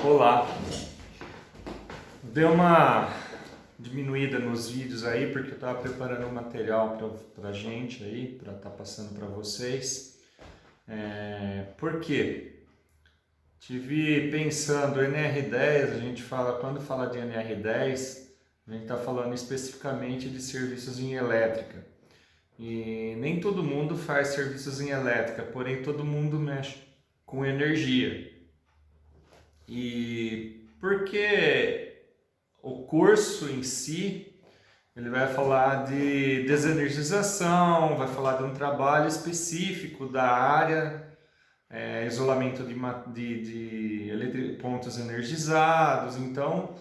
Olá, deu uma diminuída nos vídeos aí porque eu estava preparando um material para gente aí, para estar passando para vocês. Por quê? Tive pensando, NR10, a gente fala, quando fala de NR10, a gente está falando especificamente de serviços em elétrica. E nem todo mundo faz serviços em elétrica, porém todo mundo mexe com energia. E porque o curso em si, ele vai falar de desenergização, vai falar de um trabalho específico da área, isolamento de pontos energizados. Então,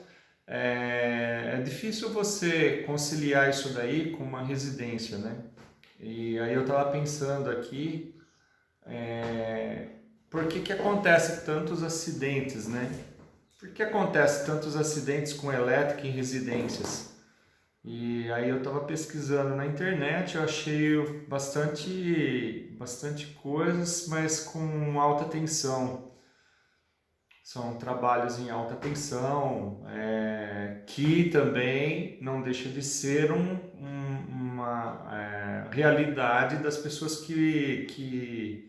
é difícil você conciliar isso daí com uma residência, né? E aí eu estava pensando aqui, por que acontece tantos acidentes, né? Por que acontece tantos acidentes com elétrica em residências? E aí eu estava pesquisando na internet, eu achei bastante coisas, mas com alta tensão. São trabalhos em alta tensão, que também não deixa de ser uma realidade das pessoas que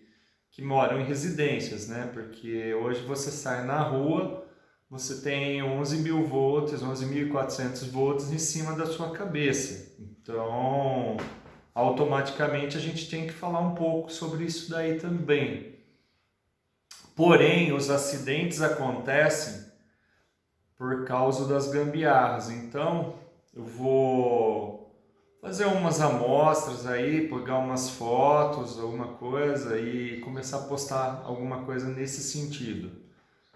moram em residências, né? Porque hoje você sai na rua, você tem 11.000 volts, 11.400 volts em cima da sua cabeça. Então, automaticamente a gente tem que falar um pouco sobre isso daí também. Porém, os acidentes acontecem por causa das gambiarras. Então, eu vou fazer umas amostras aí, pegar umas fotos, alguma coisa e começar a postar alguma coisa nesse sentido.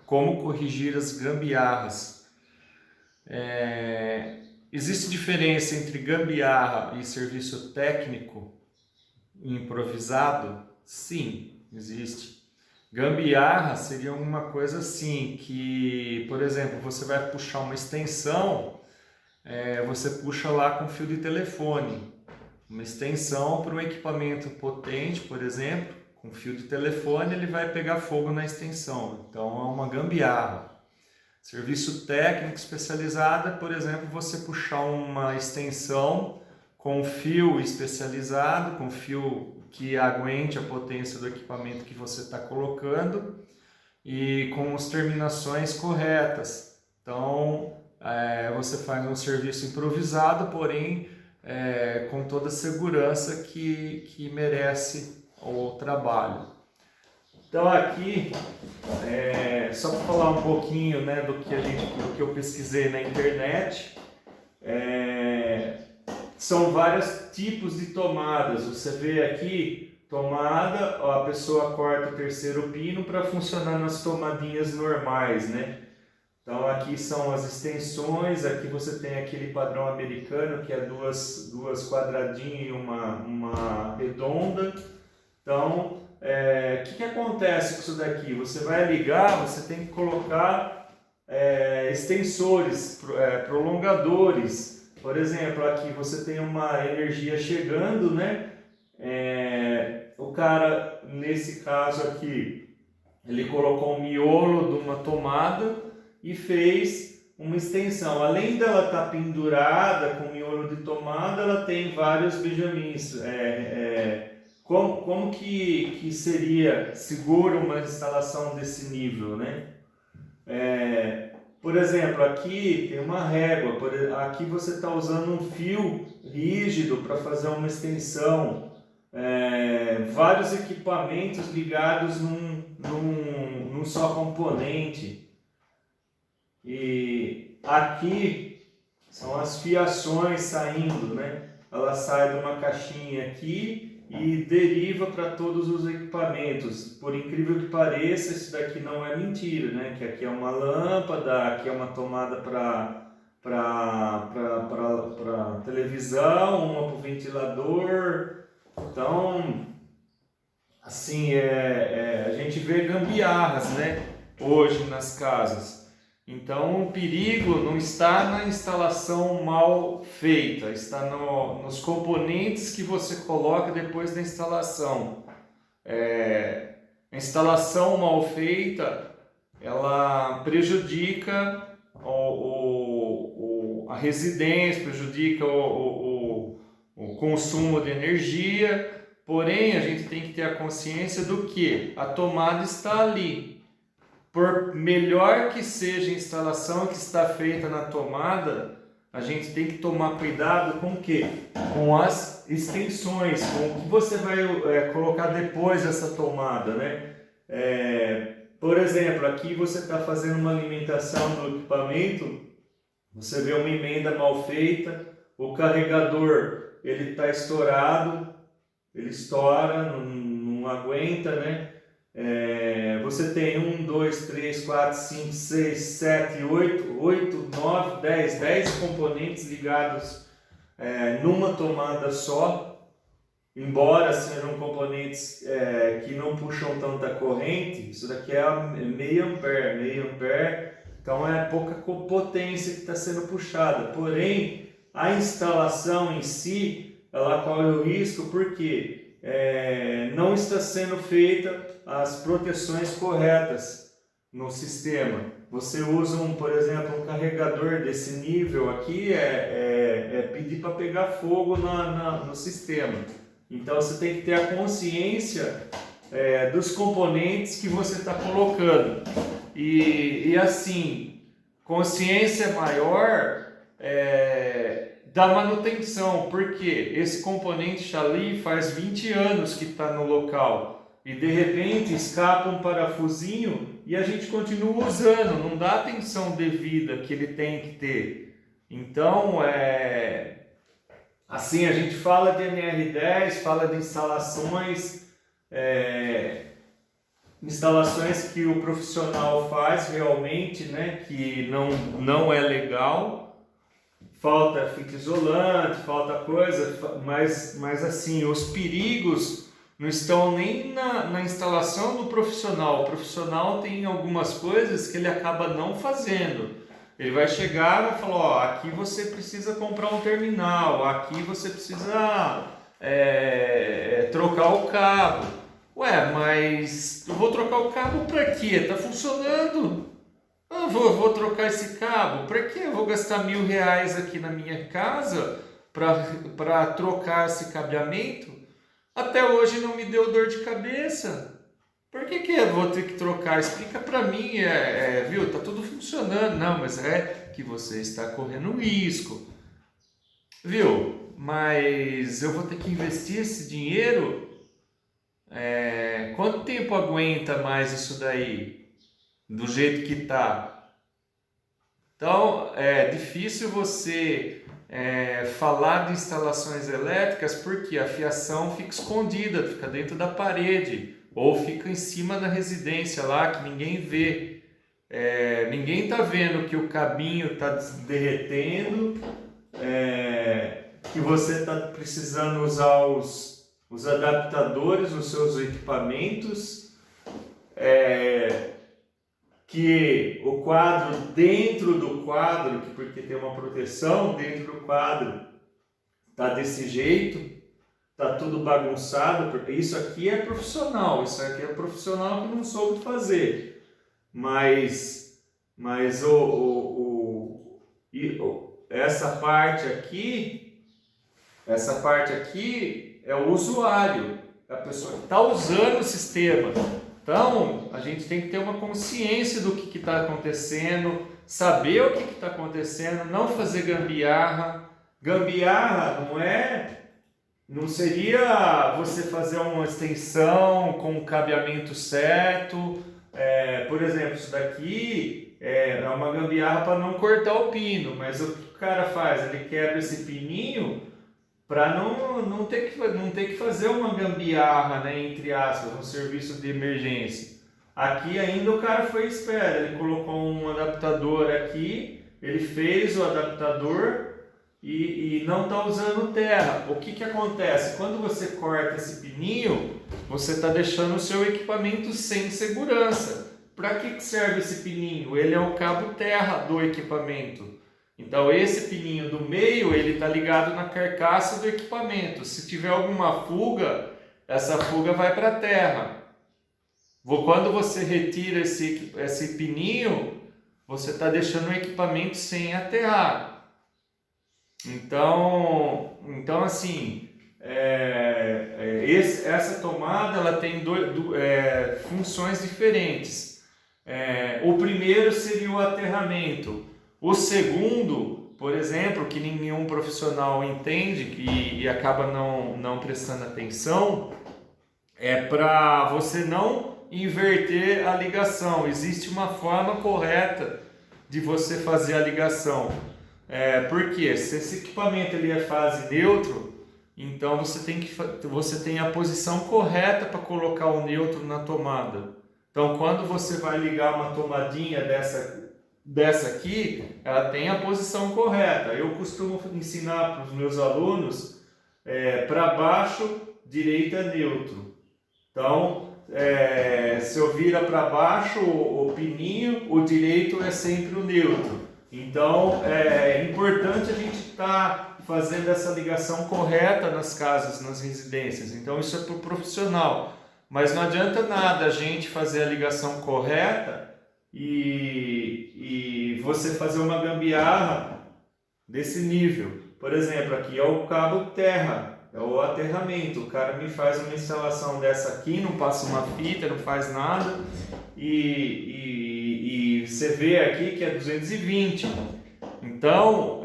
Como corrigir as gambiarras. Existe diferença entre gambiarra e serviço técnico improvisado? Sim, existe. Gambiarra seria uma coisa assim, que, por exemplo, você vai puxar uma extensão, você puxa lá com fio de telefone. Uma extensão para um equipamento potente, por exemplo, com fio de telefone, ele vai pegar fogo na extensão. Então é uma gambiarra. Serviço técnico especializado, por exemplo, você puxar uma extensão com fio especializado, com fio que aguente a potência do equipamento que você está colocando e com as terminações corretas. Então, você faz um serviço improvisado, porém com toda a segurança que merece o trabalho. Então aqui, só para falar um pouquinho, né, do que eu pesquisei na internet, são vários tipos de tomadas. Você vê aqui, tomada, a pessoa corta o terceiro pino para funcionar nas tomadinhas normais, né? Então aqui são as extensões, aqui você tem aquele padrão americano que é duas quadradinhas e uma redonda. Então, o que acontece com isso daqui? Você vai ligar, você tem que colocar extensores, prolongadores. Por exemplo, aqui você tem uma energia chegando, né? O cara, nesse caso aqui, ele colocou um miolo de uma tomada e fez uma extensão. Além dela estar pendurada com miolo de tomada, ela tem vários benjamins. Como que seria seguro uma instalação desse nível, né? Por exemplo, aqui tem uma régua, aqui você está usando um fio rígido para fazer uma extensão, vários equipamentos ligados num só componente. E aqui são as fiações saindo, né? Ela sai de uma caixinha aqui e deriva para todos os equipamentos. Por incrível que pareça, isso daqui não é mentira, né? Que aqui é uma lâmpada, aqui é uma tomada para televisão, uma para o ventilador. Então, assim, a gente vê gambiarras, né? Hoje nas casas. Então, o perigo não está na instalação mal feita, está nos componentes que você coloca depois da instalação. A instalação mal feita, ela prejudica a residência, prejudica o consumo de energia, porém a gente tem que ter a consciência do que a tomada está ali. Por melhor que seja a instalação que está feita na tomada, a gente tem que tomar cuidado com o quê? Com as extensões, com o que você vai colocar depois dessa tomada, né? Por exemplo, aqui você está fazendo uma alimentação do equipamento, você vê uma emenda mal feita, o carregador ele está estourado, ele estoura, não aguenta, né? Você tem 1, 2, 3, 4, 5, 6, 7, 8, 9, 10 componentes ligados numa tomada só, embora sejam componentes que não puxam tanta corrente. Isso daqui é meio ampere, então é pouca potência que está sendo puxada, porém a instalação em si, ela corre o risco porque não está sendo feita as proteções corretas no sistema. Você usa, por exemplo, um carregador desse nível aqui, pedir para pegar fogo no sistema. Então você tem que ter a consciência dos componentes que você está colocando. E assim, consciência maior da manutenção, porque esse componente está ali faz 20 anos que está no local e de repente escapa um parafusinho e a gente continua usando, não dá atenção devida que ele tem que ter. Então, assim, a gente fala de NR10, fala de instalações que o profissional faz realmente, né, que não é legal. Falta fita isolante, falta coisa, mas assim, os perigos não estão nem na instalação do profissional. O profissional tem algumas coisas que ele acaba não fazendo. Ele vai chegar e vai falar, ó, aqui você precisa comprar um terminal, aqui você precisa trocar o cabo. Ué, mas eu vou trocar o cabo para quê? Tá funcionando. Eu vou trocar esse cabo? Para que eu vou gastar R$1.000 aqui na minha casa para trocar esse cabeamento? Até hoje não me deu dor de cabeça. Por que eu vou ter que trocar? Explica para mim, viu? Tá tudo funcionando. Não, mas é que você está correndo risco. Viu? Mas eu vou ter que investir esse dinheiro? Quanto tempo aguenta mais isso daí? Do jeito que está. Então é difícil você falar de instalações elétricas porque a fiação fica escondida, fica dentro da parede ou fica em cima da residência lá que ninguém vê. Ninguém está vendo que o cabinho está derretendo, que você está precisando usar os adaptadores nos seus equipamentos, que o quadro dentro do quadro, porque tem uma proteção dentro do quadro, tá desse jeito, tá tudo bagunçado. Isso aqui é profissional, que não soube fazer, mas essa parte aqui é o usuário, a pessoa que está usando o sistema. Então, a gente tem que ter uma consciência do que está acontecendo, saber o que está acontecendo, não fazer gambiarra. Gambiarra não seria você fazer uma extensão com o cabeamento certo. Por exemplo, isso daqui é uma gambiarra para não cortar o pino, mas o que o cara faz? Ele quebra esse pininho para não ter que fazer uma gambiarra, né, entre aspas, um serviço de emergência. Aqui ainda o cara foi esperto, ele colocou um adaptador aqui, ele fez o adaptador e não está usando terra. O que acontece? Quando você corta esse pininho, você está deixando o seu equipamento sem segurança. Para que serve esse pininho? Ele é o cabo terra do equipamento. Então esse pininho do meio, ele está ligado na carcaça do equipamento. Se tiver alguma fuga, essa fuga vai para a terra. Quando você retira esse pininho, você está deixando o equipamento sem aterrar. Então assim, essa tomada ela tem funções diferentes. O primeiro seria o aterramento. O segundo, por exemplo, que nenhum profissional entende e acaba não prestando atenção, é para você não inverter a ligação. Existe uma forma correta de você fazer a ligação. Porque se esse equipamento ele é fase neutro, então você tem a posição correta para colocar o neutro na tomada. Então quando você vai ligar uma tomadinha dessa aqui, ela tem a posição correta. Eu costumo ensinar para os meus alunos para baixo, direita, neutro. Então se eu vira para baixo o pininho, o direito é sempre o neutro. Então é importante a gente estar fazendo essa ligação correta nas casas, nas residências. Então isso é para o profissional. Mas não adianta nada a gente fazer a ligação correta e você fazer uma gambiarra desse nível. Por exemplo, aqui é o cabo terra, é o aterramento. O cara me faz uma instalação dessa aqui, não passa uma fita, não faz nada e você vê aqui que é 220. Então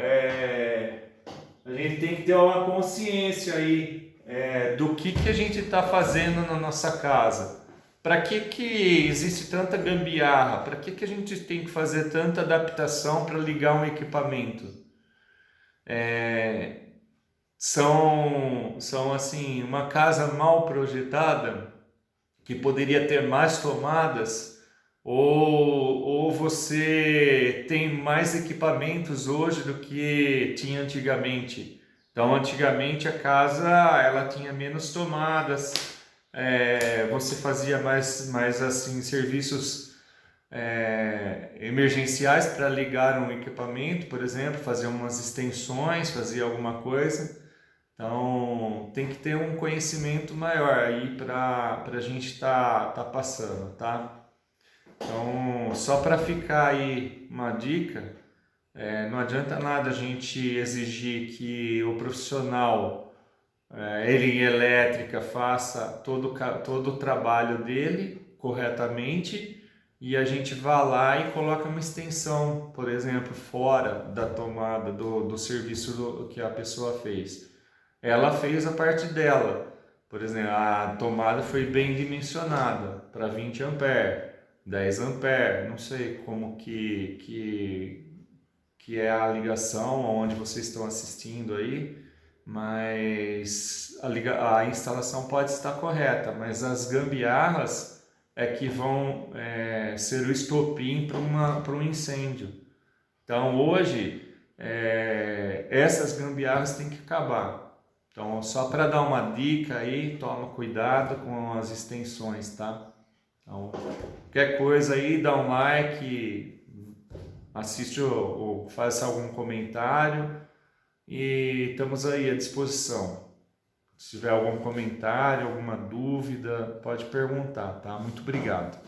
a gente tem que ter uma consciência aí do que a gente está fazendo na nossa casa. Para que existe tanta gambiarra? Para que a gente tem que fazer tanta adaptação para ligar um equipamento? São assim, uma casa mal projetada que poderia ter mais tomadas, ou você tem mais equipamentos hoje do que tinha antigamente. Então antigamente a casa ela tinha menos tomadas, você fazia mais assim serviços emergenciais para ligar um equipamento, por exemplo, fazer umas extensões, fazer alguma coisa. Então tem que ter um conhecimento maior aí para a gente tá passando, tá? Então só para ficar aí uma dica, não adianta nada a gente exigir que o profissional ele em elétrica faça todo o trabalho dele corretamente e a gente vá lá e coloca uma extensão, por exemplo, fora da tomada do serviço que a pessoa fez. Ela fez a parte dela. Por exemplo, a tomada foi bem dimensionada para 20 ampere, 10 ampere, não sei como que é a ligação, onde vocês estão assistindo aí, mas a instalação pode estar correta, mas as gambiarras que vão ser o estopim para um incêndio. Então hoje essas gambiarras têm que acabar. Então só para dar uma dica aí, toma cuidado com as extensões, tá? Então, qualquer coisa aí, dá um like, assiste ou faz algum comentário e estamos aí à disposição. Se tiver algum comentário, alguma dúvida, pode perguntar, tá? Muito obrigado.